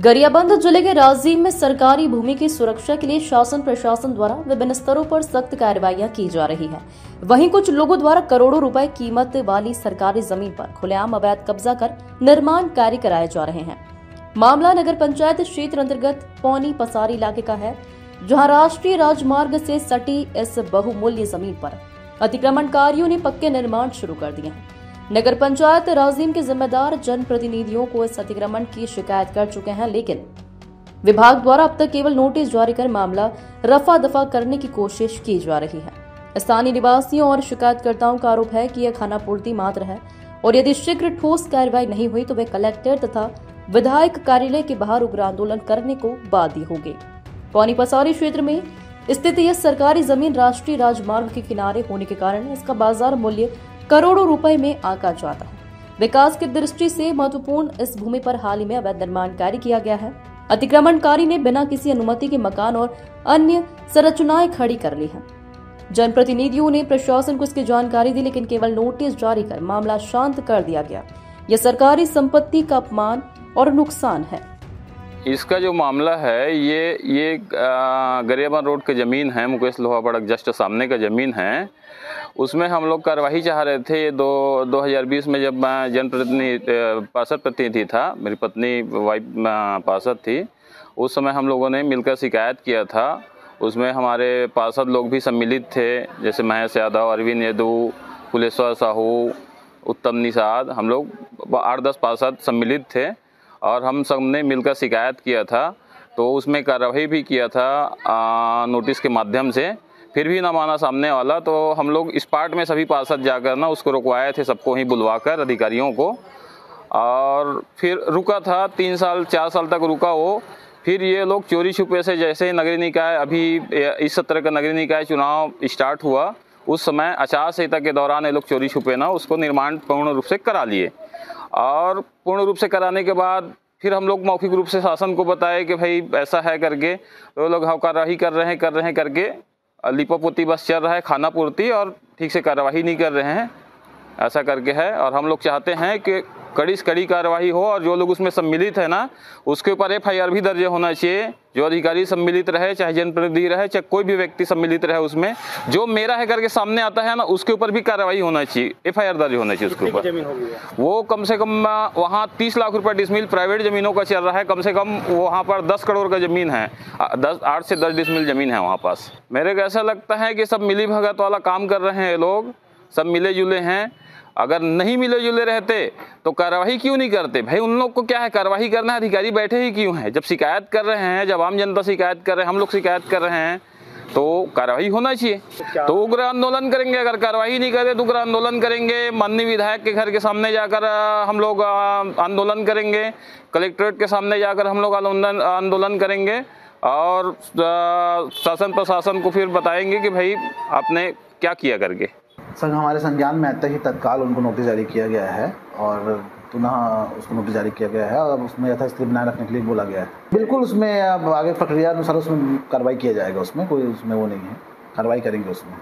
गरियाबंद जिले के राजीव में सरकारी भूमि की सुरक्षा के लिए शासन प्रशासन द्वारा विभिन्न स्तरों पर सख्त कार्रवाइयां की जा रही है। वहीं कुछ लोगों द्वारा करोड़ों रुपए कीमत वाली सरकारी जमीन पर खुलेआम अवैध कब्जा कर निर्माण कार्य कराए जा रहे हैं। मामला नगर पंचायत क्षेत्र अंतर्गत पौनी पसारी इलाके का है, जहां राष्ट्रीय राजमार्ग से सटी इस बहुमूल्य जमीन पर अतिक्रमणकारियों ने पक्के निर्माण शुरू कर दिए हैं। नगर पंचायत राजीव के जिम्मेदार जनप्रतिनिधियों को इस अतिक्रमण की शिकायत कर चुके हैं, लेकिन विभाग द्वारा अब तक केवल नोटिस जारी कर मामला रफा दफा करने की कोशिश की जा रही है। स्थानीय निवासियों और शिकायतकर्ताओं का आरोप है कि यह खानापूर्ति मात्र है और यदि शीघ्र ठोस कार्रवाई नहीं हुई तो वे कलेक्टर तथा विधायक कार्यालय के बाहर उग्र आंदोलन करने को बाध्य होंगे। पौनी पसारी क्षेत्र में स्थित यह सरकारी जमीन राष्ट्रीय राजमार्ग के किनारे होने के कारण इसका बाजार मूल्य करोड़ों रुपए में आंका जाता है। विकास की दृष्टि से महत्वपूर्ण इस भूमि पर हाल ही में अवैध निर्माण कार्य किया गया है। अतिक्रमणकारी ने बिना किसी अनुमति के मकान और अन्य संरचनाएं खड़ी कर ली हैं। जनप्रतिनिधियों ने प्रशासन को इसकी जानकारी दी, लेकिन केवल नोटिस जारी कर मामला शांत कर दिया गया। यह सरकारी संपत्ति का अपमान और नुकसान है। इसका जो मामला है ये गरियाबंद रोड की ज़मीन है, मुकेश लोहा पड़क जस्ट सामने का ज़मीन है। उसमें हम लोग कार्यवाही चाह रहे थे। 2020 में जब मैं जनप्रतिनिधि पार्षद प्रतिनिधि था, मेरी पत्नी वाइफ पार्षद थी, उस समय हम लोगों ने मिलकर शिकायत किया था। उसमें हमारे पार्षद लोग भी सम्मिलित थे, जैसे महेश यादव, अरविंद यदू, कुलेश्वर साहू, उत्तम निषाद, हम लोग 8-10 पार्षद सम्मिलित थे और हम सब ने मिलकर शिकायत किया था। तो उसमें कार्रवाई भी किया था नोटिस के माध्यम से, फिर भी ना माना सामने वाला। तो हम लोग इस पार्ट में सभी पार्षद जाकर ना उसको रुकवाए थे, सबको ही बुलवाकर अधिकारियों को, और फिर रुका था 3 साल 4 साल तक रुका वो। फिर ये लोग चोरी छुपे से, जैसे नगरीय निकाय अभी इस सत्र का नगरीय निकाय चुनाव स्टार्ट हुआ, उस समय आचार संहिता के दौरान ये लोग चोरी छुपे ना उसको निर्माण पूर्ण रूप से करा लिए। और पूर्ण रूप से कराने के बाद फिर हम लोग मौखिक रूप से शासन को बताए कि भाई ऐसा है करके, तो लोग कार्यवाही कर रहे हैं करके लिपापोती बस चल रहा है, खाना पूर्ति, और ठीक से कार्यवाही नहीं कर रहे हैं, ऐसा करके है। और हम लोग चाहते हैं कि कड़ी से कड़ी कार्रवाई हो और जो लोग उसमें सम्मिलित है ना उसके ऊपर FIR भी दर्ज होना चाहिए। जो अधिकारी सम्मिलित रहे, चाहे जनप्रतिनिधि रहे, चाहे कोई भी व्यक्ति सम्मिलित रहे, उसमें जो मेरा है करके सामने आता है ना उसके ऊपर भी कार्रवाई होना चाहिए, FIR दर्ज होना चाहिए उसके ऊपर। वो कम से कम वहाँ 30 लाख रुपए डिसमिल प्राइवेट जमीनों का चल रहा है। कम से कम वहाँ पर 10 करोड़ का जमीन है, 8 से 10 डिसमिल जमीन है वहाँ पास। मेरे को ऐसा लगता है कि सब मिली भगत वाला काम कर रहे हैं लोग, सब मिले जुले हैं। अगर नहीं मिले जुले रहते तो कार्रवाई क्यों नहीं करते? भाई उन लोग को क्या है, कार्रवाई करना है, अधिकारी बैठे ही क्यों हैं? जब शिकायत कर रहे हैं, जब आम जनता शिकायत कर रहे हैं, हम लोग शिकायत कर रहे हैं, तो कार्रवाई होना चाहिए। तो उग्र आंदोलन करेंगे, अगर कार्रवाई नहीं करे तो उग्र आंदोलन करेंगे। माननीय विधायक के घर के सामने जाकर हम लोग आंदोलन करेंगे, कलेक्ट्रेट के सामने जाकर हम लोग आंदोलन करेंगे, और शासन प्रशासन को फिर बताएंगे कि भाई आपने क्या किया करके। सर, हमारे संज्ञान में आते ही तत्काल उनको नोटिस जारी किया गया है और पुनः उसको नोटिस जारी किया गया है और उसमें यथास्थिति बनाए रखने के लिए बोला गया है। बिल्कुल, उसमें अब आगे प्रक्रिया अनुसार उसमें कार्रवाई किया जाएगा। उसमें कोई वो नहीं है, कार्रवाई करेंगे उसमें।